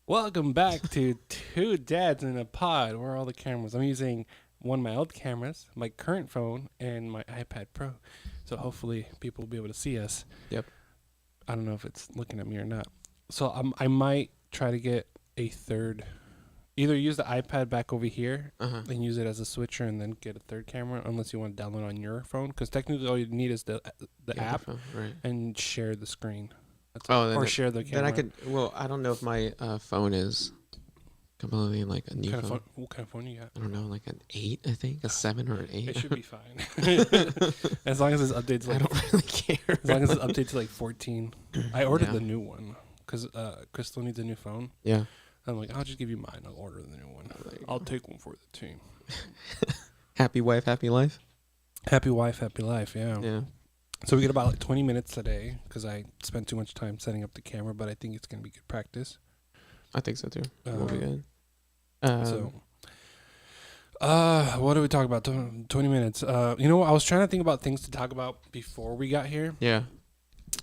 Welcome back to Two Dads in a Pod. Where are all the cameras? I'm using one of my old cameras, my current phone, and my iPad Pro. So hopefully people will be able to see us. Yep. I don't know if it's looking at me or not. So I might try to get a third. Either use the iPad back over here and use it as a switcher, and then get a third camera, unless you want to download on your phone. Because technically, all you need is the Yeah, app right. and share the screen. Then Share the camera. then I could. Well, I don't know if my phone is completely like a new phone. What kind of phone you got? I don't know, like an 8, I think, a 7 or an 8. It should be fine. As long as it's updated to I like, don't really care. as long as it's updated to like 14. I ordered Yeah. the new one because Crystal needs a new phone. Yeah. I'm like, I'll just give you mine. I'll order the new one. I'll take one for the team. Happy wife, happy life. Happy wife, happy life. Yeah. Yeah. So we get about like 20 minutes today because I spent too much time setting up the camera, but I think it's gonna be good practice. I think so too. We'll be good. So, what do we talk about? 20 minutes. You know what? I was trying to think about things to talk about before we got here. Yeah.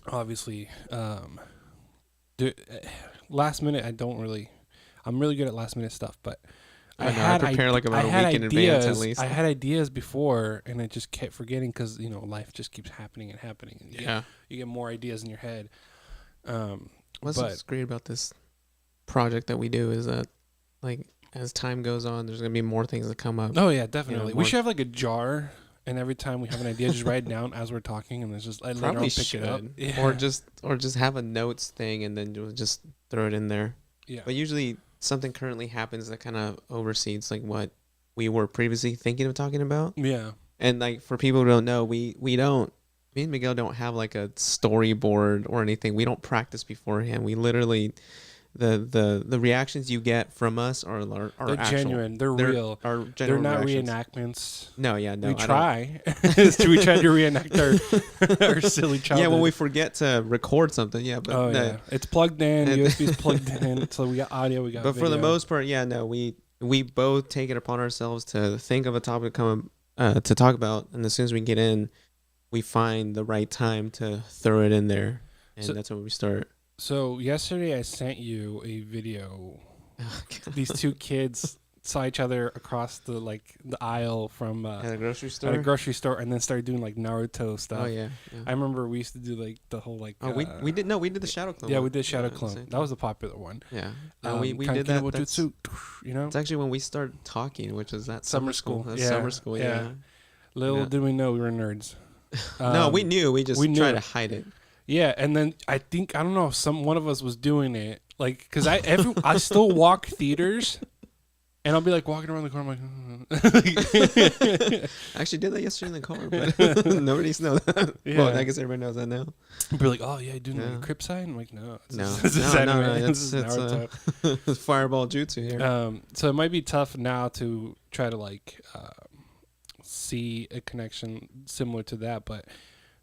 Obviously, last minute, I'm really good at last minute stuff, but I prepare like about a week in advance at least. I had ideas before, and I just kept forgetting because life just keeps happening and happening. And you get more ideas in your head. What's great about this project that we do is that, like, as time goes on, there's gonna be more things that come up. Oh yeah, definitely. We more- should have like a jar, and every time we have an idea, just write it down as we're talking, and then just later on Probably pick it up. should. Yeah. Or just have a notes thing and then you'll just throw it in there. Yeah. But usually something currently happens that kind of oversees like what we were previously thinking of talking about. Yeah. And like for people who don't know, me and Miguel don't have like a storyboard or anything. We don't practice beforehand. We literally the reactions you get from us are They're actual. genuine. They're real. Are They're genuine not reactions. reenactments. No, yeah, no. We try. We try to reenact our silly childhood. Yeah, when we forget to record something, yeah. But no, yeah. It's plugged in. USB's plugged in. So we got audio. We got. But video. for the most part, yeah, no, we both take it upon ourselves to think of a topic to talk about, and as soon as we get in, we find the right time to throw it in there, and that's when we start. So yesterday I sent you a video. These two kids saw each other across the aisle from At a grocery store. at a grocery store, and then started doing like Naruto stuff. Oh yeah. I remember we used to do like the whole like. Oh, we did the Shadow Clone. Yeah, one. we did Shadow at the Clone. same That was the popular one. Yeah. We did Kankino that. That's, Bojutsu, you know. it's actually when we started talking, which is that Summer school. That's Yeah, summer school. Yeah. Little Yeah. did we know we were nerds. No, we knew. We just we knew tried it. to hide it. Yeah, and then I don't know if one of us was doing it, like, because I still walk theaters, and I'll be like walking around the corner, I'm like, I actually did that yesterday in the car, but nobody's know that. Yeah. Well, I guess everybody knows that now. I'll be like, oh yeah, you doing Yeah. the Crip side? I'm like, no, it's No, this is anime. it's This is Naruto. it's Fireball Jutsu here. So it might be tough now to try to like see a connection similar to that, but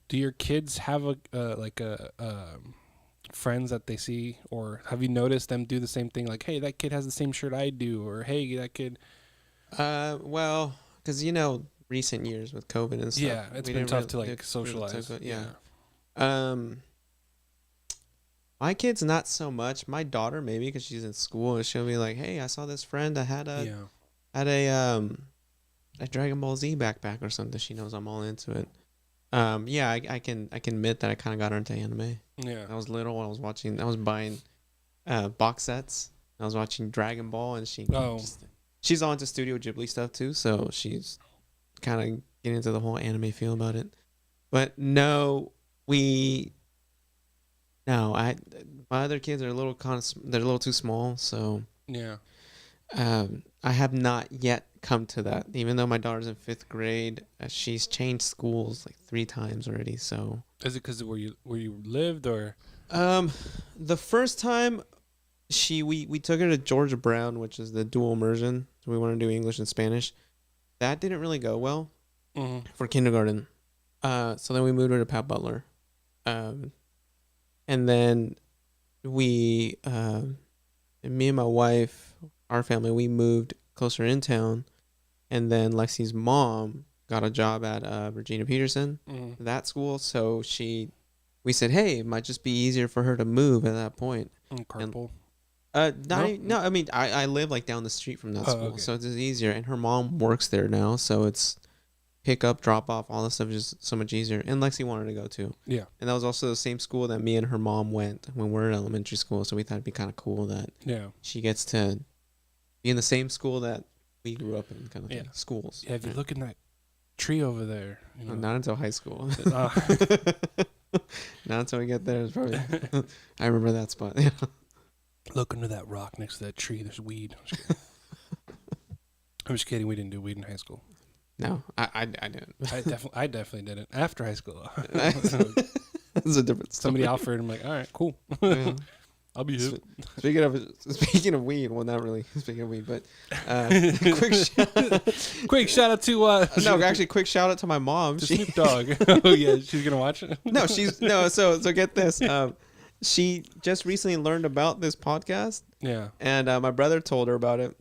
do your kids have a friends that they see, or have you noticed them do the same thing? Like, hey, that kid has the same shirt I do, or hey, that kid. Well, because recent years with COVID and stuff. Yeah, it's we been didn't tough to really- like socialize. yeah. My kids not so much. My daughter maybe because she's in school and she'll be like, "Hey, I saw this friend that had a Dragon Ball Z backpack or something." She knows I'm all into it. Yeah, I can admit that I kind of got her into anime. Yeah. I was little. I was buying box sets. I was watching Dragon Ball, and she's all into Studio Ghibli stuff too. So she's kind of getting into the whole anime feel about it. But my other kids are they're a little too small. So Yeah. I have not yet come to that. Even though my daughter's in 5th grade, she's changed schools like 3 times already. So Is it because where you lived, or? the first time we took her to Georgia Brown, which is the dual immersion. So we want to do English and Spanish. That didn't really go well for kindergarten. So then we moved her to Pat Butler. And then me and my wife, our family, we moved closer in town. And then Lexi's mom got a job at Regina Peterson, that school. So we said, hey, it might just be easier for her to move at that point. Carpool. No. I mean, I live like down the street from that school, okay. so it's easier. And her mom works there now, so it's pick up, drop off, all this stuff is just so much easier. And Lexi wanted to go too. Yeah. And that was also the same school that me and her mom went when we were in elementary school. So we thought it'd be kind of cool that she gets to be in the same school that we grew up in, kind of thing. Schools. Yeah, if you look in that tree over there. You know. Not until high school. Not until we get there. It's probably. I remember that spot. Yeah. Look under that rock next to that tree. There's weed. I'm just kidding. We didn't do weed in high school. No, I didn't. I definitely didn't after high school. That's a different story. Somebody offered. I'm like, all right, cool. Yeah. I'll be hip. Speaking of weed, well, not really speaking of weed, but quick shout out to quick shout out to my mom. Snoop Dogg. Oh yeah, she's gonna watch it. So get this. She just recently learned about this podcast. Yeah, and my brother told her about it.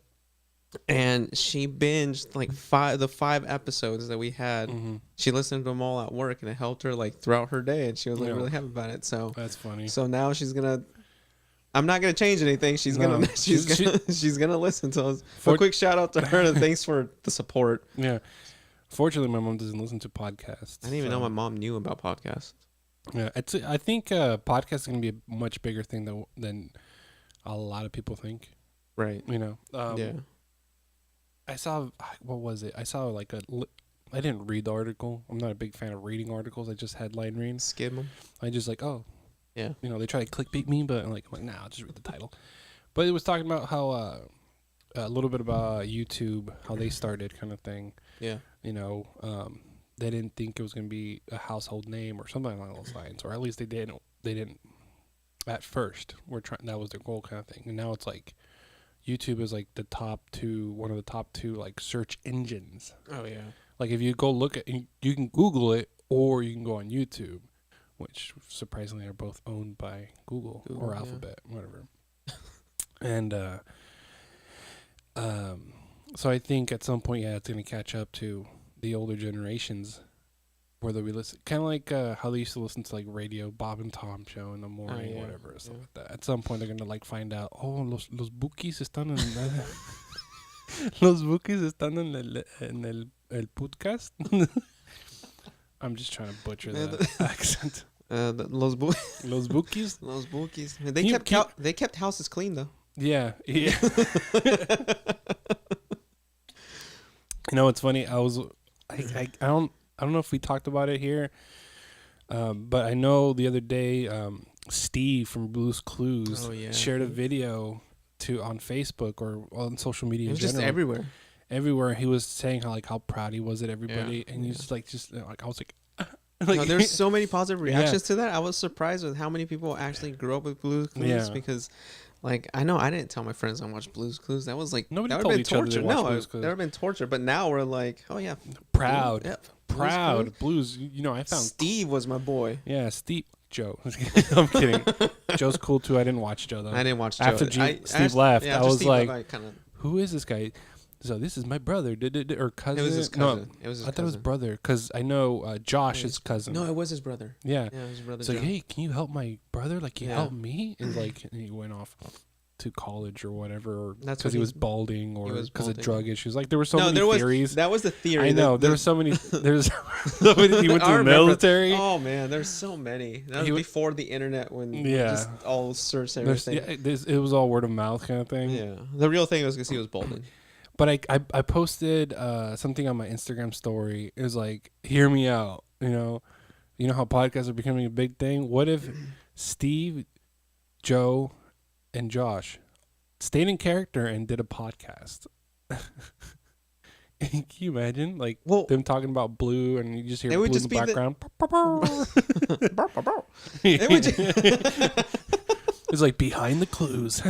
And she binged like the 5 episodes that we had. Mm-hmm. She listened to them all at work, and it helped her like throughout her day. And she was like really happy about it. So that's funny. So now she's gonna. I'm not gonna change anything. She's gonna listen to us. A quick shout out to her and thanks for the support. Yeah. Fortunately, my mom doesn't listen to podcasts. I didn't even know my mom knew about podcasts. Yeah, I think podcasts are gonna be a much bigger thing than a lot of people think. Right. You know. Yeah. I saw, what was it? I saw like I didn't read the article. I'm not a big fan of reading articles. I just headline read. Skim them. I just like, oh. Yeah. You know, they try to clickbait me, but I'm like, nah, I'll just read the title. But it was talking about how, a little bit about YouTube, how they started kind of thing. Yeah. You know, they didn't think it was going to be a household name or something along those lines. Or at least they didn't at first. That was their goal kind of thing. And now it's like, YouTube is like one of the top 2 like search engines. Oh yeah. Like if you go look at, you can Google it or you can go on YouTube, which surprisingly are both owned by Google or Alphabet, whatever. And so I think at some point, it's going to catch up to the older generations. Where they'll be listening, kind of like how they used to listen to like radio, Bob and Tom show in the morning, whatever, or something like that. At some point, they're gonna like find out, los bookies están en los bookies están en el podcast. I'm just trying to butcher the accent. Los bookies. Los bookies. They kept houses clean though. Yeah. You know, it's funny. I don't know if we talked about it here, but I know the other day Steve from Blue's Clues shared a video on Facebook or on social media. It was just everywhere. Everywhere he was saying how proud he was at everybody, and he's like I was like. No, there's so many positive reactions to that. I was surprised with how many people actually grew up with Blue's Clues because. Like, I know I didn't tell my friends I watched Blue's Clues. That was like, nobody that told been each torture. Other No, that would have been torture. But now we're like, oh yeah, proud. Yeah, proud. Blues. You know, I found Steve was my boy. Yeah, Steve. Joe. I'm kidding. Joe's cool too. I didn't watch Joe though. I didn't watch Joe. After Steve left, I was like, who is this guy? So this is my brother, or cousin? It was his cousin. No, I thought it was brother, because I know Josh's cousin. No, it was his brother. Yeah, it was his brother. It's like, hey, can you help my brother? Like, can you help me? And and he went off to college or whatever, or because he was balding, or because of drug issues. Like there were so many theories. That was the theory. I know there were so many. There's so many. He went to the military. Oh man, there's so many. That was before the internet when just all search everything. It was all word of mouth kind of thing. Yeah, the real thing was because he was balding. But I posted something on my Instagram story. It was like, hear me out. You know how podcasts are becoming a big thing. What if Steve, Joe, and Josh stayed in character and did a podcast? Can you imagine, them talking about Blue, and you just hear Blue in the background? It's like behind the clues.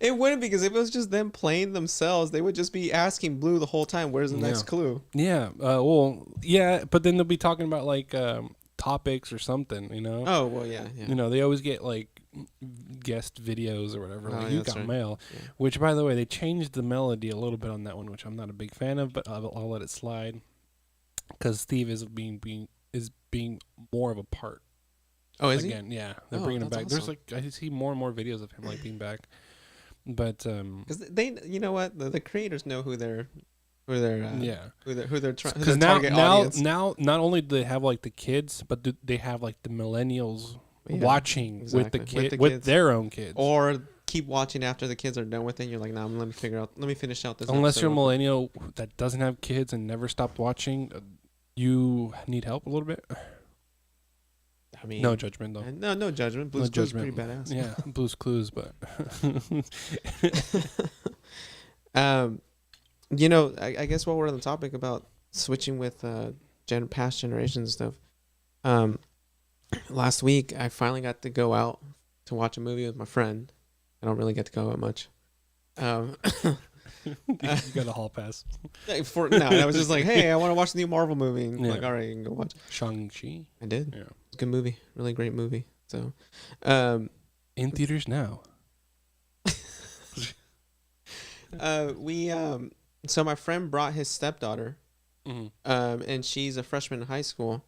It wouldn't, because if it was just them playing themselves, they would just be asking Blue the whole time, "Where's the next clue?" Yeah. But then they'll be talking about topics or something. You know. Oh well, yeah. You know, they always get guest videos or whatever. You got mail, which, by the way, they changed the melody a little bit on that one, which I'm not a big fan of, but I'll let it slide because Steve is being more of a part. Oh, is he? again. Yeah, they're Oh, bringing him that's back. There's awesome. like I see more and more videos of him like being back, but Because they, you know what, the creators know who they're who they're yeah. who they're trying, who Because their target audience. now, not only do they have like the kids, but they have like the millennials Yeah, watching with the exactly. kid with kids. their own kids. Or keep watching after the kids are done with it. You're like, nah, let me finish out this. Unless episode you're a real quick." millennial that doesn't have kids and never stopped watching, you need help a little bit. I mean, No judgment though. no judgment. Blue's No Clues is judgment. pretty badass. Yeah, Blue's Clues, but You know, I guess while we're on the topic about switching with past generations and stuff, last week I finally got to go out to watch a movie with my friend. I don't really get to go out much. you got a hall pass. I was just like, hey, I want to watch the new Marvel movie. And Yeah. like, all right, you can go watch. Shang-Chi. I did. Yeah. It's a good movie, really great movie. So, In theaters now. so my friend brought his stepdaughter, Mm-hmm. and she's a freshman in high school.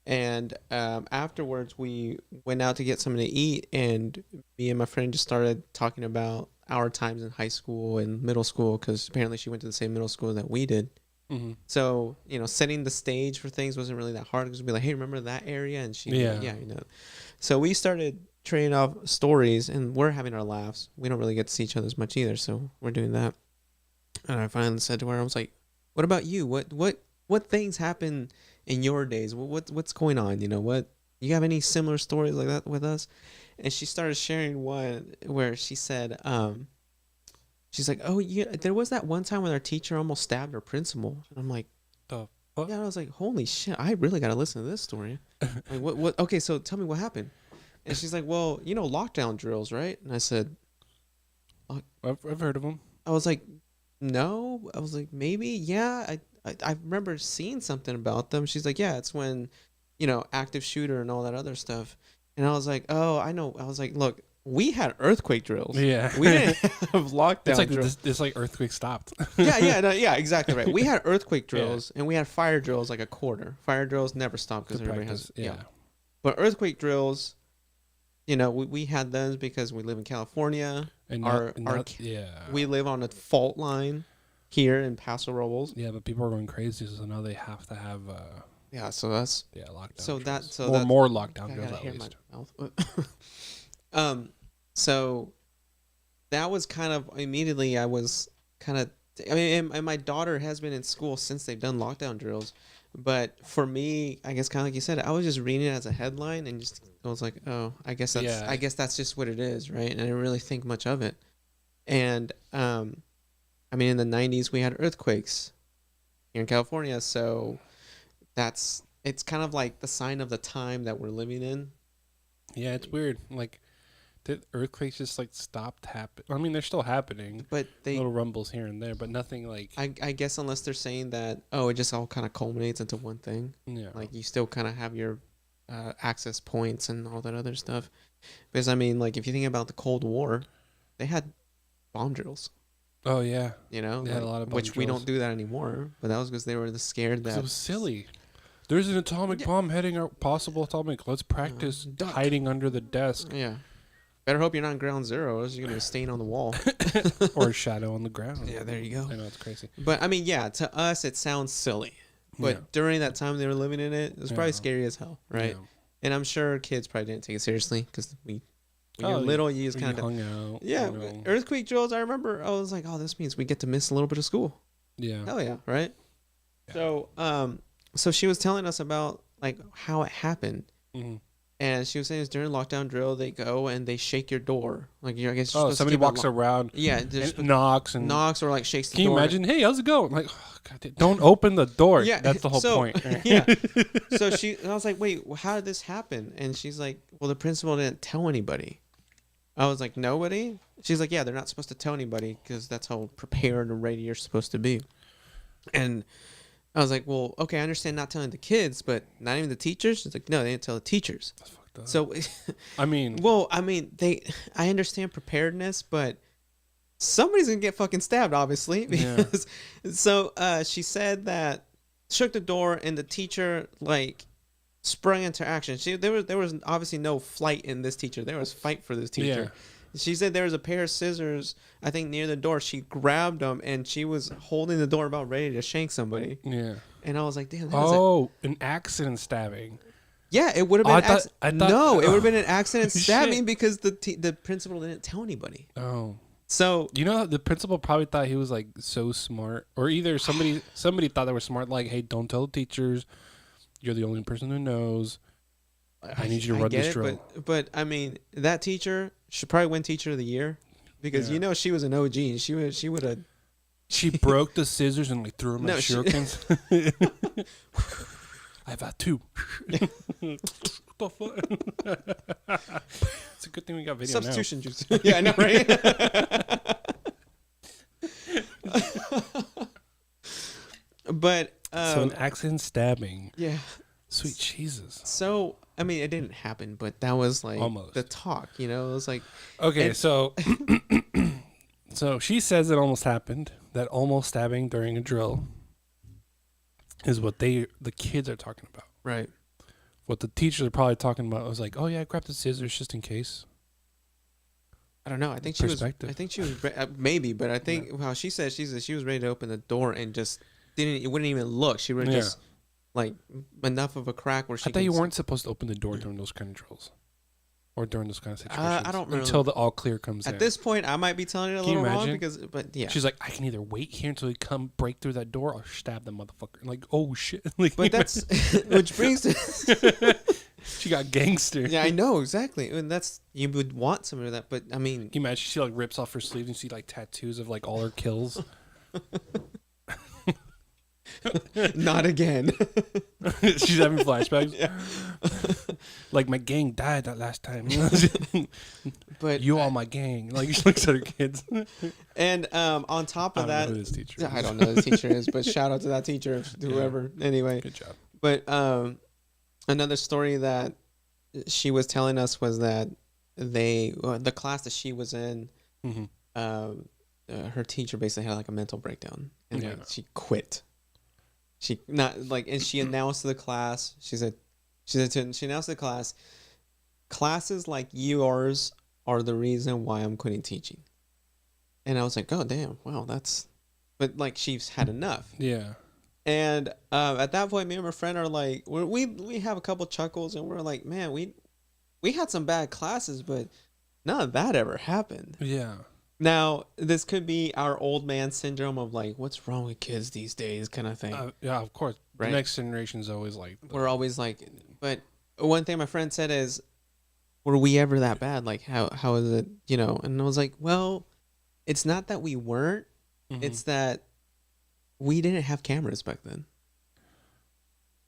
And afterwards, we went out to get something to eat, and me and my friend just started talking about our times in high school and middle school, because apparently she went to the same middle school that we did. Mm-hmm. So, you know, setting the stage for things wasn't really that hard, because we'd be like, hey, remember that area? And she, Yeah. yeah, you know. So we started trading off stories, and we're having our laughs. We don't really get to see each other as much either, so we're doing that. And I finally said to her, I was like, what about you? What things happen in your days? What's going on? You know, what, you have any similar stories like that with us? And she started sharing one where she said, she's like, oh yeah, there was that one time when our teacher almost stabbed our principal. And I'm like, The fuck? yeah, I was like, holy shit, I really got to listen to this story. Like, what, okay, so tell me what happened. And she's like, well, you know, lockdown drills, right? And I said, I've heard of them. I was like, no. I was like, maybe, yeah. I remember seeing something about them. She's like, yeah, it's when, you know, active shooter and all that other stuff. And I was like, oh, I know. I was like, look, we had earthquake drills. Yeah. We didn't have lockdown It's like drills. it's like earthquake stopped. Yeah, exactly right. We had earthquake Yeah. drills and we had fire drills like a quarter. Fire drills never stop because To everybody practice, has, yeah. But earthquake drills, you know, we had those because we live in California. And Our- yeah. We live on a fault line here in Paso Robles. Yeah, but people are going crazy, so now they have to have Yeah, so that's lockdown. so that drills. so more that lockdown I drills gotta at hear least. my mouth. So that was kind of immediately. I was kind of. I mean, and my daughter has been in school since they've done lockdown drills, but for me, I guess kind of like you said, I was just reading it as a headline and just I was like, oh, I guess that's just what it is, right? And I didn't really think much of it. And I mean, in the 90s we had earthquakes here in California, so it's kind of like the sign of the time that we're living in. Yeah, it's weird. Like, did earthquakes just like stopped happening? I mean, they're still happening. But they, Little rumbles here and there, but nothing like. I guess unless they're saying that, oh, it just all kind of culminates into one thing. Yeah. Like you still kind of have your access points and all that other stuff. Because I mean, like if you think about the Cold War, they had bomb drills. Oh yeah. You know, They had a lot of bomb which we drills. don't do that anymore. But that was because they were scared 'Cause that it was silly. There's an atomic bomb heading out. Possible atomic. Let's practice duck. hiding under the desk Yeah. Better hope you're not on ground zero, or else you're gonna be a stain on the wall. or a shadow on the ground. Yeah, there you go. I know it's crazy. But I mean, yeah, to us it sounds silly. But Yeah. during that time they were living in it, it was probably Yeah. scary as hell, right? Yeah. And I'm sure kids probably didn't take it seriously because when you're Oh, little, you just We kind of hung out. yeah. you know. Earthquake drills. I remember I was like, oh, this means we get to miss a little bit of school. Yeah. Hell yeah, right? Yeah. So she was telling us about like how it happened, hmm and she was saying it's during lockdown drill they go and they shake your door, like I guess. You're Oh, supposed to somebody keep it walks around. Yeah, just And knocks and knocks or like shakes the Can you door. imagine? Hey, how's it going? Like, oh, God, don't open the door. Yeah, That's the whole so- point. Yeah. So I was like, wait, how did this happen? And she's like, well, the principal didn't tell anybody. I was like, nobody? She's like, yeah, they're not supposed to tell anybody because that's how prepared and ready you're supposed to be. And I was like, well, okay, I understand not telling the kids, but not even the teachers? She's like, no, they didn't tell the teachers. That's fucked up. So, I mean, well, I mean, I understand preparedness, but somebody's going to get fucking stabbed, obviously. Yeah. Because, so she said that shook the door and the teacher, like, sprung into action. There was obviously no flight in this teacher. There was fight for this teacher. She said there was a pair of scissors, I think, near the door. She grabbed them and she was holding the door about ready to shank somebody. Yeah. And I was like, damn. An accident stabbing. Yeah, it would have been. I thought no, it would have been an accident stabbing because the principal didn't tell anybody. Oh. So you know, the principal probably thought he was like so smart, or either somebody thought they were smart. Like, hey, don't tell the teachers. You're the only person who knows. I need you to run this drill. But I mean, that teacher should probably win Teacher of the Year because you know she was an OG and she would have. She broke the scissors and like threw them at shurikens. I've had two. What the fuck? It's a good thing we got video substitution juice. Yeah, I know, right? But so an accident stabbing. Yeah. Sweet Jesus. So I mean, it didn't happen, but that was like almost the talk. You know, it was like okay. So so she says it almost happened. That almost stabbing during a drill is what the kids are talking about. Right. What the teachers are probably talking about was like, oh yeah, grab the scissors just in case. I don't know. I think she was. I think she was maybe, but I think how she said she was ready to open the door and just wouldn't even look. She would just like enough of a crack where she. I thought you weren't supposed to open the door during those kind of drills. Or during those kind of situations. I don't remember. Until the all clear comes in. At this point, I might be telling it a little wrong but yeah. She's like, I can either wait here until they come break through that door or stab the motherfucker. Like, oh shit. Like, but that's, which brings to. She got gangster. Yeah, I know, exactly. And that's, you would want some of that, but I mean. Can you imagine she like rips off her sleeve and you see like tattoos of like all her kills? Not again. She's having flashbacks. Yeah. Like, my gang died that last time. But you all my gang. Like, she looks at her kids. And on top of that, I don't know who this teacher is. I don't know who this teacher is, but shout out to that teacher, whoever. Yeah. Anyway, good job. But another story that she was telling us was that the class that she was in, her teacher basically had like a mental breakdown and like she quit. She and she announced to the class. She announced to the class, classes like yours are the reason why I'm quitting teaching. And I was like, oh damn, wow, but like she's had enough. Yeah. And at that point, me and my friend are like, we have a couple chuckles, and we're like, man, we had some bad classes, but none of that ever happened. Yeah. Now, this could be our old man syndrome of like, what's wrong with kids these days kind of thing. Yeah, of course. Right? The next generation is always like... We're always like... But one thing my friend said is, were we ever that bad? Like, how is it, you know? And I was like, well, it's not that we weren't. Mm-hmm. It's that we didn't have cameras back then.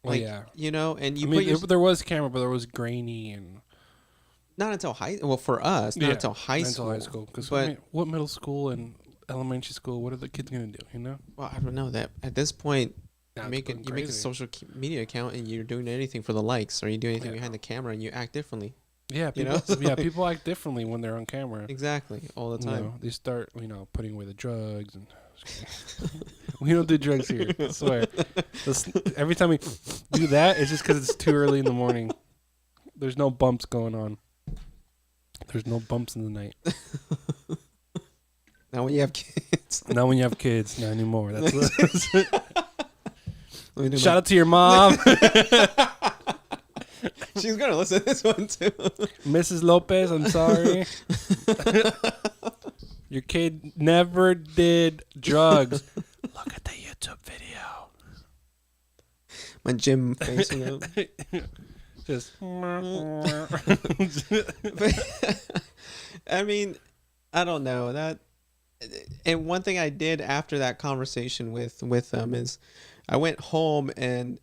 Well, like, yeah. You know, and there was camera, but there was grainy and... Not until for us, not until high school. Until high school. Because what middle school and elementary school, what are the kids going to do, you know? Well, I don't know that. At this point, you make a social media account and you're doing anything for the likes, or you do anything behind the camera and you act differently. Yeah, people, people act differently when they're on camera. Exactly, all the time. You know, they start, putting away the drugs. And we don't do drugs here, I swear. Every time we do that, it's just because it's too early in the morning. There's no bumps going on. There's no bumps in the night. Not when you have kids. Not when you have kids. Not anymore. That's Shout out to your mom. She's going to listen to this one too. Mrs. Lopez, I'm sorry. Your kid never did drugs. Look at the YouTube video. My gym facing up. Just. I mean, I don't know that. And one thing I did after that conversation with them is I went home, and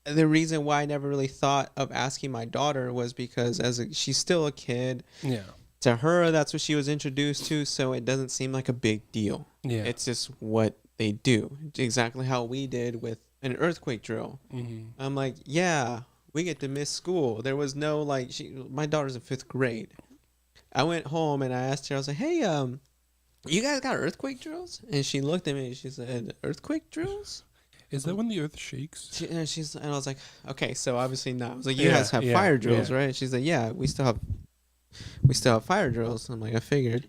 the reason why I never really thought of asking my daughter was because she's still a kid. Yeah. To her, that's what she was introduced to, so it doesn't seem like a big deal. Yeah. It's just what they do. Exactly how we did with an earthquake drill. Mm-hmm. I'm like, yeah, we get to miss school. There was no my daughter's in 5th grade. I went home and I asked her, I was like, hey, you guys got earthquake drills? And she looked at me and she said, earthquake drills? Is that when the earth shakes? And I was like, okay, so obviously not. I was like, you guys have fire drills, right? She's like, yeah, we still have fire drills. I'm like, I figured.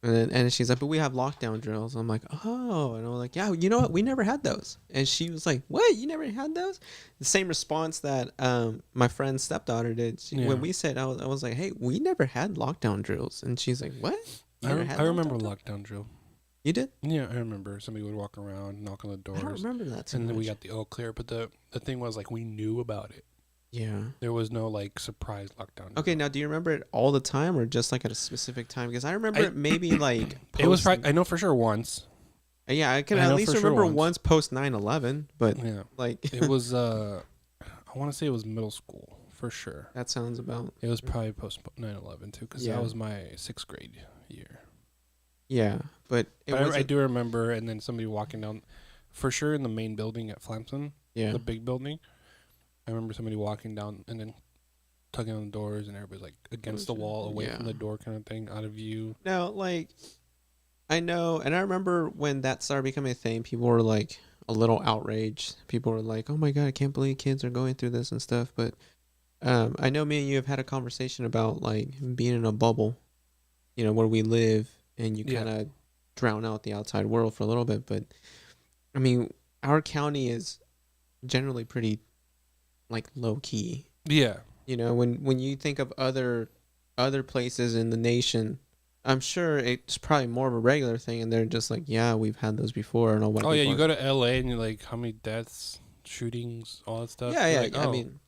And she's like, but we have lockdown drills. I'm like, oh, and I'm like, yeah, you know what? We never had those. And she was like, what? You never had those? The same response that my friend's stepdaughter did. When we said, I was like, hey, we never had lockdown drills. And she's like, what? I remember lockdown drill. You did? Yeah, I remember. Somebody would walk around, knock on the doors. I don't remember that too And then much. we got the all clear. But the thing was, like, we knew about it. Yeah. There was no, like, surprise lockdown. Okay, now do you remember it all the time or just, like, at a specific time? Because I remember it maybe, like... It was, I know for sure once. Yeah, I can at least remember once post 9/11, but, like... It was, I want to say it was middle school, for sure. That sounds about... It was probably post 9/11, too, because that was my 6th grade year. Yeah, but I do remember, and then somebody walking down, for sure in the main building at Flamson, the big building. I remember somebody walking down and then tugging on the doors, and everybody's like against the wall, away from the door, kind of thing, out of view. Now, like, I know, and I remember when that started becoming a thing, people were like a little outraged. People were like, "Oh my god, I can't believe kids are going through this and stuff." But I know me and you have had a conversation about like being in a bubble, where we live. And you kind of drown out the outside world for a little bit. But, I mean, our county is generally pretty, like, low-key. Yeah. When you think of other places in the nation, I'm sure it's probably more of a regular thing. And they're just like, yeah, we've had those before. And all yeah, you go to L.A. and you're like, how many deaths, shootings, all that stuff? Yeah, yeah. Like, I mean,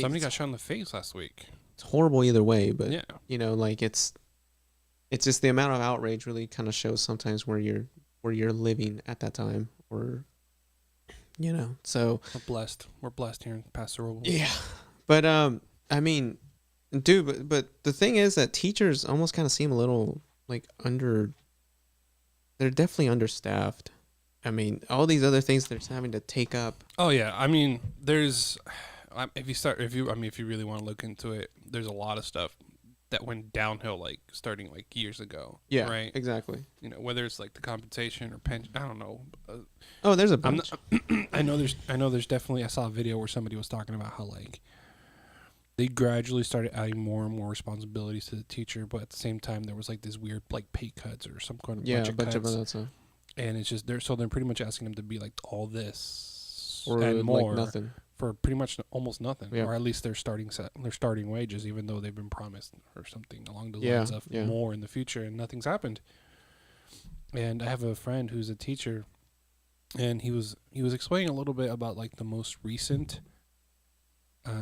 somebody got shot in the face last week. It's horrible either way. But, like, it's just the amount of outrage really kind of shows sometimes where you're living at that time, or so we're blessed here in Paso Robles. Yeah, but I mean, dude, but the thing is that teachers almost kind of seem a little like they're definitely understaffed. I mean, all these other things they're having to take up. Oh yeah, I mean, if you really want to look into it, there's a lot of stuff that went downhill, like starting like years ago. Yeah, right. Exactly. Whether it's like the compensation or pension, I don't know. There's a bunch. I know there's definitely. I saw a video where somebody was talking about how like they gradually started adding more and more responsibilities to the teacher, but at the same time there was like this weird like pay cuts or some kind of bunch of that stuff. And it's just they're pretty much asking them to be like all this or and more, like nothing. For pretty much almost nothing, yeah. Or at least their starting wages, even though they've been promised or something along those lines of more in the future, and nothing's happened. And I have a friend who's a teacher, and he was explaining a little bit about like the most recent,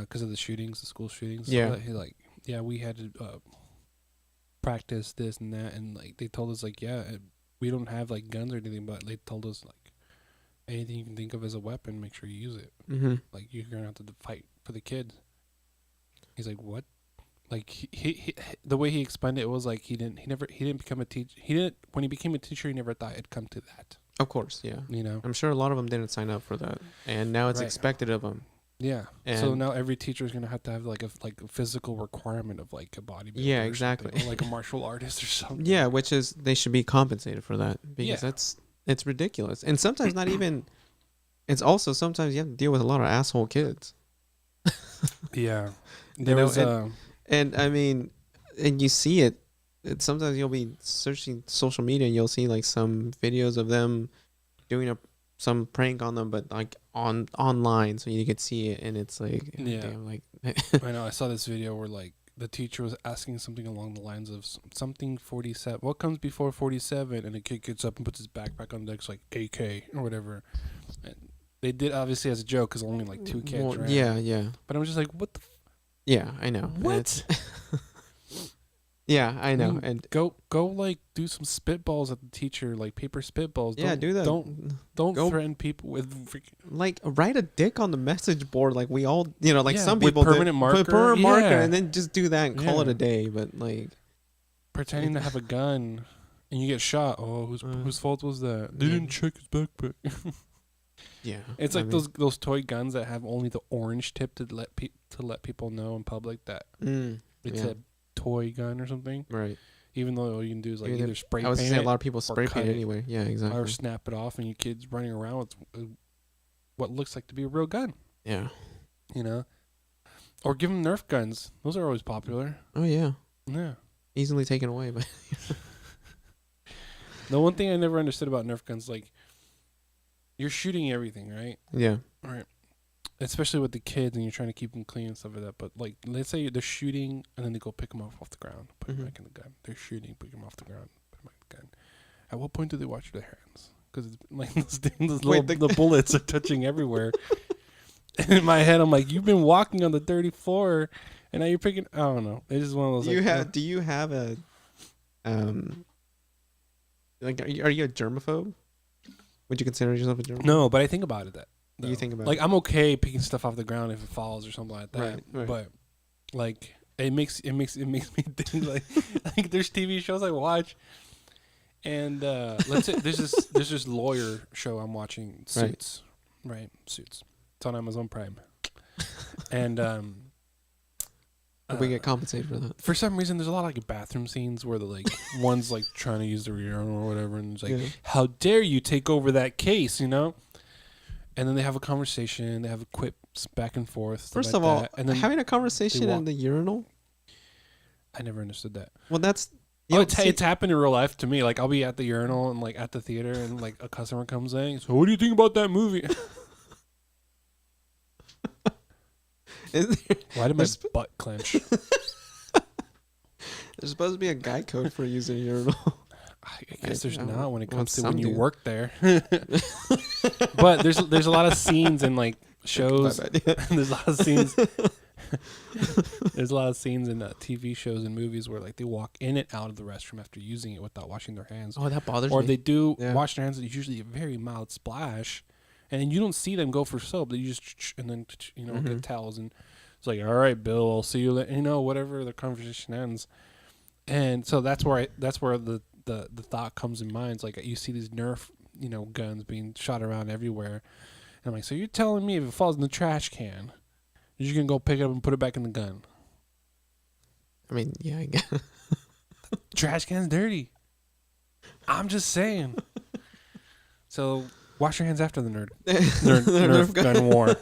because of the shootings, the school shootings. Yeah, so he like, we had to practice this and that, and like they told us like, we don't have like guns or anything, but they told us like, anything you can think of as a weapon, make sure you use it. Mm-hmm. Like you're gonna have to fight for the kids. He's like, what? Like he the way he explained it was like he didn't become a teacher. When he became a teacher, he never thought it'd come to that. Of course, yeah. I'm sure a lot of them didn't sign up for that, and now it's expected of them. Yeah. And so now every teacher is gonna have to have like a physical requirement of like a bodybuilder. Yeah, exactly. Or like a martial artist or something. Yeah, which is they should be compensated for that because it's ridiculous. And sometimes not even. It's also sometimes you have to deal with a lot of asshole kids. Yeah, there was and I mean, and you see it. Sometimes you'll be searching social media and you'll see like some videos of them doing some prank on them, but like online, so you could see it, and it's like, damn, like. I know. I saw this video where like the teacher was asking something along the lines of something 47. What comes before 47? And the kid gets up and puts his backpack on the deck, like AK or whatever. And they did obviously as a joke because only like 2 kids, right? Yeah. But I'm just like, what the? Yeah, I know. What? Yeah, I know. I mean, and go like do some spitballs at the teacher, like paper spitballs. Yeah, do that. Don't threaten people with like write a dick on the message board, like we all, like some people with permanent marker, and then just do that and call it a day. But like pretending to have a gun and you get shot. Oh, whose fault was that? They didn't check his backpack. Yeah, it's like those toy guns that have only the orange tip to let people know in public that it's a toy gun or something, right? Even though all you can do is like either spray paint. I was saying a lot of people spray paint anyway. Yeah, exactly. Or snap it off, and you kids running around with what looks like to be a real gun. Yeah. You know, or give them Nerf guns. Those are always popular. Oh yeah. Yeah. Easily taken away, but The one thing I never understood about Nerf guns, like, you're shooting everything, right? yeah. Right. Especially with the kids, and you're trying to keep them clean and stuff like that. But like, let's say they're shooting, and then they go pick them off the ground, put them back in the gun. They're shooting, pick them off the ground, put them back in the gun. At what point do they wash their hands? Because it's like the bullets are touching everywhere. And in my head, I'm like, you've been walking on the dirty floor, and now you're picking. I don't know. It's just one of those. Do you have a like? Are you a germaphobe? Would you consider yourself a germaphobe? No, but I think about it. You think about like, I'm okay picking stuff off the ground if it falls or something like that. Right. But like, it makes me think like there's TV shows I watch, and let's say there's this lawyer show I'm watching, Suits, right? Suits. It's on Amazon Prime, and we get compensated for that. For some reason, there's a lot of like bathroom scenes where the like one's like trying to use the urinal or whatever, and it's like, how dare you take over that case, you know? And then they have a conversation. They have quips back and forth. First of all, and then having a conversation in the urinal. I never understood that. Well, that's it's happened in real life to me. Like, I'll be at the urinal and like at the theater, and like a customer comes in. So, what do you think about that movie? Why did my butt clench? There's supposed to be a guy code for using a urinal. I guess there's not when it comes to when you work there. But there's a lot of scenes in like shows. There's a lot of scenes. There's a lot of scenes in TV shows and movies where like they walk in and out of the restroom after using it without washing their hands. Oh, that bothers me. Or they do wash their hands. It's usually a very mild splash, and you don't see them go for soap. They just and then get towels, and it's like, all right, Bill, I'll see you later. Whatever the conversation ends. And so that's where the thought comes in mind. It's like, you see these Nerf, guns being shot around everywhere. And I'm like, so you're telling me if it falls in the trash can, you're going to go pick it up and put it back in the gun? I mean, yeah, I guess. Trash can's dirty. I'm just saying. So wash your hands after the Nerf gun war.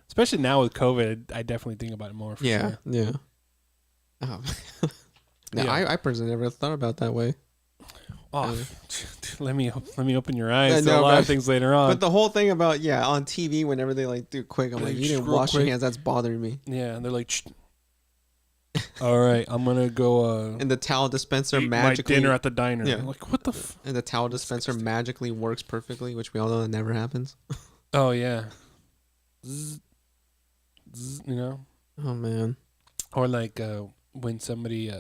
Especially now with COVID, I definitely think about it more. Yeah. Oh. I personally never thought about that way. Oh, let me open your eyes to a lot of things later on. But the whole thing about on TV, whenever they like do quick, I'm like, you didn't wash your hands. That's bothering me. Yeah, and they're like, all right, I'm gonna go. And the towel dispenser eat magically my dinner at the diner. Yeah. I'm like, what the? And the towel dispenser magically works perfectly, which we all know that never happens. Oh yeah. Zzz, zzz, Oh man. Or like when somebody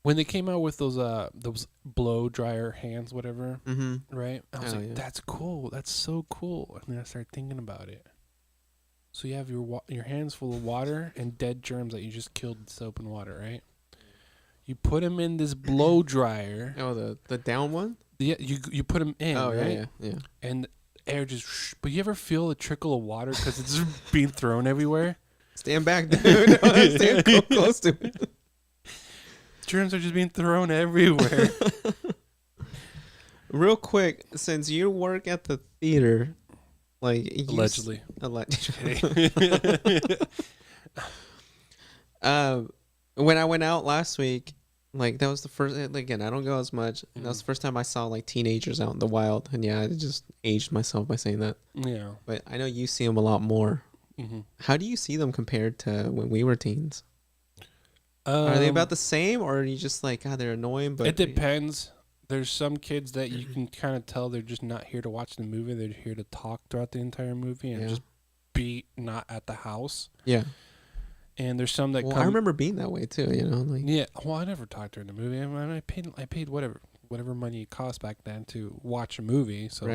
when they came out with those blow dryer hands, whatever, right? I was like, that's cool. That's so cool. And then I started thinking about it. So you have your hands full of water and dead germs that you just killed with soap and water, right? You put them in this blow dryer. Oh, the down one? Yeah, you put them in, right? Yeah. And air just, but you ever feel a trickle of water because it's just being thrown everywhere? Stand back, dude. Stand close to it. Germs are just being thrown everywhere. Real quick, since you work at the theater, like allegedly. When I went out last week, like that was the first. Again, I don't go as much. That was the first time I saw like teenagers out in the wild, and I just aged myself by saying that. Yeah, but I know you see them a lot more. How do you see them compared to when we were teens? Are they about the same, or are you just like, they're annoying? But it depends. There's some kids that you can kind of tell they're just not here to watch the movie. They're here to talk throughout the entire movie and just be not at the house. Yeah. And there's some that I remember being that way too, Yeah. Well, I never talked during the movie. I mean, I paid whatever money it cost back then to watch a movie. So,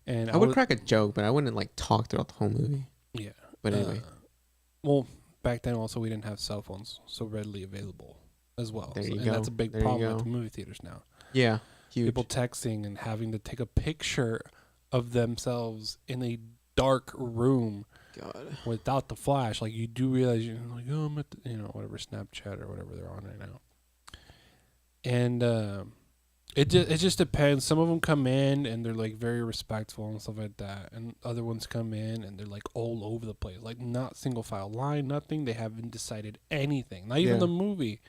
and I would crack a joke, but I wouldn't like talk throughout the whole movie. Yeah. But anyway. Well, back then also we didn't have cell phones so readily available as well. There you go. And that's a big problem at the movie theaters now. Yeah. Huge. People texting and having to take a picture of themselves in a dark room. God. Without the flash. Like, you do realize you're like, oh, I'm at the, whatever, Snapchat or whatever they're on right now. And It just depends. Some of them come in and they're like very respectful and stuff like that, and other ones come in and they're like all over the place, like not single file line, nothing. They haven't decided anything, not even the movie.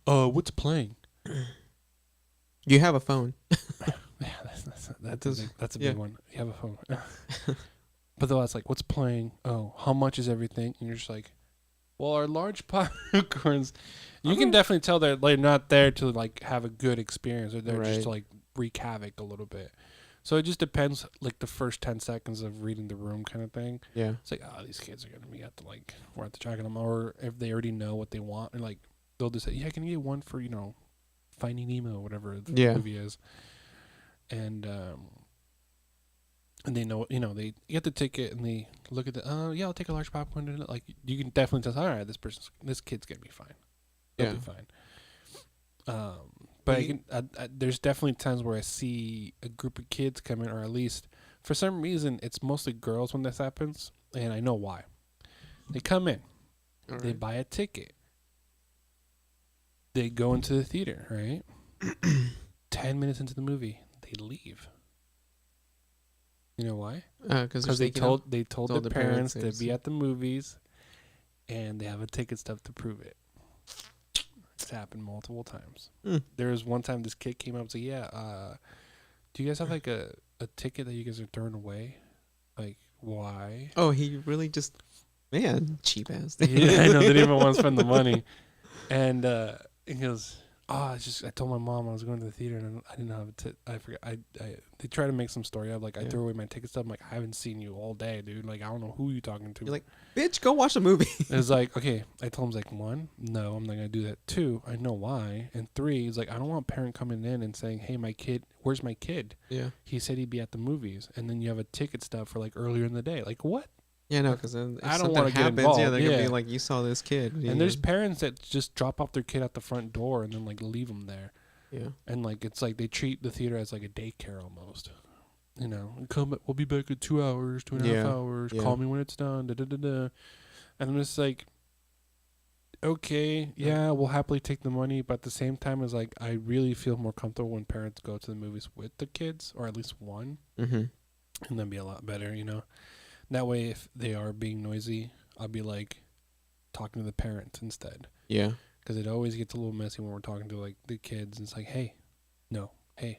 What's playing? You have a phone. Yeah, that's a big one. You have a phone. But though it's like, what's playing? Oh, how much is everything? And you're just like, well, our large popcorns. You can definitely tell they're like not there to like have a good experience. They're there just to like wreak havoc a little bit. So it just depends, like the first 10 seconds of reading the room kind of thing. Yeah, it's like, oh, these kids are gonna be at the like we're at the tracking them, or if they already know what they want, and like they'll just say, yeah, can you get one for Finding Nemo, whatever the movie is, and they know, they get the ticket and they look at the, I'll take a large popcorn. And like, you can definitely tell, all right, this kid's gonna be fine. They'll be fine. But there's definitely times where I see a group of kids come in, or at least for some reason, it's mostly girls when this happens, and I know why. They come in, they buy a ticket, they go into the theater, right? 10 minutes into the movie, they leave. You know why? Because they told their parents to be at the movies, and they have a ticket stub to prove it. It's happened multiple times. There was one time this kid came up and said, do you guys have like a ticket that you guys are throwing away? Like, why? Oh, he really just, man, cheap ass. Yeah, I know, they didn't even want to spend the money. And he goes, I told my mom I was going to the theater and I didn't have I forgot. They try to make some story up. Like, I threw away my ticket stub. I'm like, I haven't seen you all day, dude. Like, I don't know who you talking to. You're like, bitch, go watch the movie. It's like, okay. I told him, like, 1, no, I'm not going to do that. 2, I know why. And 3, he's like, I don't want a parent coming in and saying, hey, my kid, where's my kid? Yeah. He said he'd be at the movies. And then you have a ticket stub for, like, earlier in the day. Like, what? Yeah, no, because then if something happens, they're going to be like, you saw this kid. And there's parents that just drop off their kid at the front door and then, like, leave them there. Yeah. And, like, it's like they treat the theater as, like, a daycare almost. We'll be back in 2 hours, 2.5 hours. Yeah. Call me when it's done. And I'm just like, okay, yeah, we'll happily take the money. But at the same time, it's like, I really feel more comfortable when parents go to the movies with the kids, or at least one. Mm-hmm. And that'd be a lot better, That way, if they are being noisy, I'll be like talking to the parents instead. Yeah. Because it always gets a little messy when we're talking to like the kids. And it's like, hey,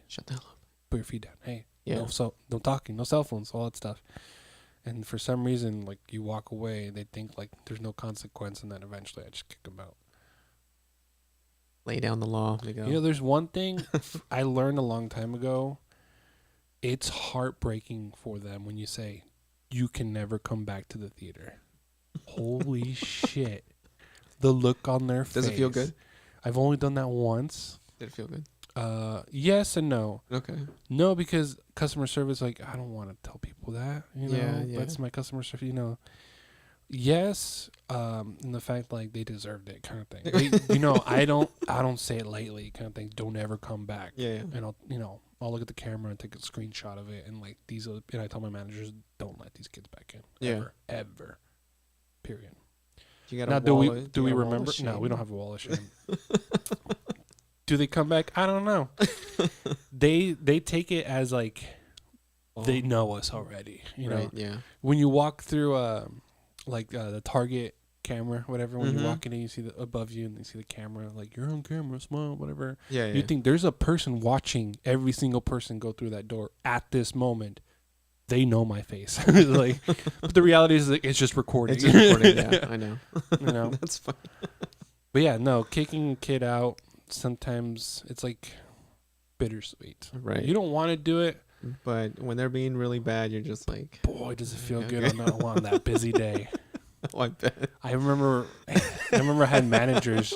shut the hell up. Put your feet down. Hey, no talking, no cell phones, all that stuff. And for some reason, like you walk away, they think like there's no consequence, and then eventually I just kick them out. Lay down the law. There's one thing I learned a long time ago. It's heartbreaking for them when you say, you can never come back to the theater. Holy shit. The look on their face. Does it feel good? I've only done that once. Did it feel good? Yes and no. Okay. No, because customer service, like, I don't want to tell people that, That's my customer service, Yes, and the fact, like, they deserved it kind of thing. I don't say it lightly kind of thing. Don't ever come back. Yeah. And I'll look at the camera and take a screenshot of it, and like and I tell my managers, don't let these kids back in. Ever. Period. You got now, do we remember? No, we don't have a wall of shame. Do they come back? I don't know. They take it as like they know us already. You know. Yeah. When you walk through the Target camera, whatever. When you walk in and you see above you and you see the camera, like you're on camera, smile, whatever. Yeah. You think there's a person watching every single person go through that door at this moment. They know my face. Like, but the reality is like, it's just recording. It's just recording. Yeah, I know. That's funny. But yeah, no, kicking a kid out, sometimes it's like bittersweet. Right. You don't want to do it. But when they're being really bad, you're just like, boy, does it feel good on that busy day. I bet. I remember I had managers.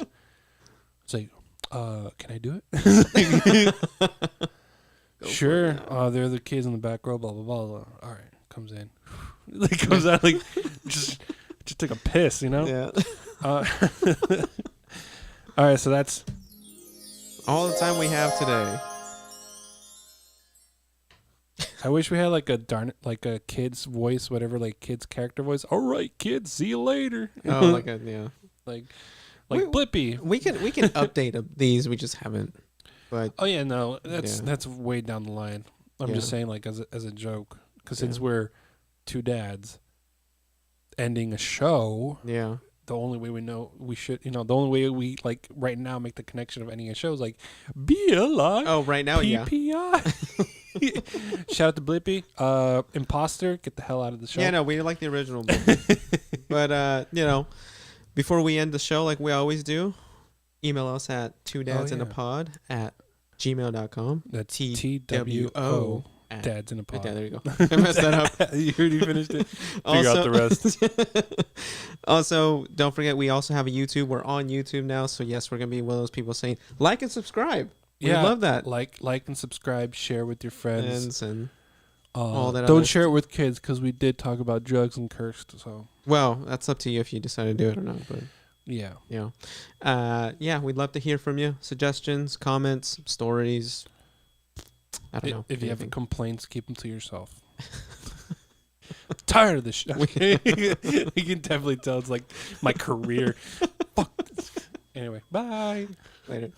It's like, can I do it? Sure. They're the kids in the back row, blah, blah, blah, blah. All right. Comes in. Like, comes out like, just took a piss, Yeah. All right. So that's all the time we have today. I wish we had like a kid's voice, whatever, like kid's character voice. All right, kids, see you later. Oh, like Blippi. We can update these. We just haven't. But Oh yeah, no, that's way down the line. I'm just saying, like as a joke, because since we're two dads ending a show, yeah, the only way we know we should, the only way we like right now make the connection of ending a show is like BLI. oh, right now, PPI. Shout out to Blippy. Imposter, get the hell out of the show. Yeah, no, we like the original. But before we end the show, like we always do, email us at twodadsinaPod@gmail.com. That's TWO. Dads in a Pod. Yeah, there you go. I messed that up. You already finished it. Figure out the rest. Also, don't forget, we also have a YouTube. We're on YouTube now. So, yes, we're going to be one of those people saying, like and subscribe. We love that. Like and subscribe. Share with your friends. And all that. Don't share it with kids because we did talk about drugs and cursed. So, well, that's up to you if you decide to do it or not. But yeah. We'd love to hear from you. Suggestions, comments, stories. I don't know. If you have complaints, keep them to yourself. Tired of this shit. We can definitely tell it's like my career. Fuck. Anyway, bye. Later.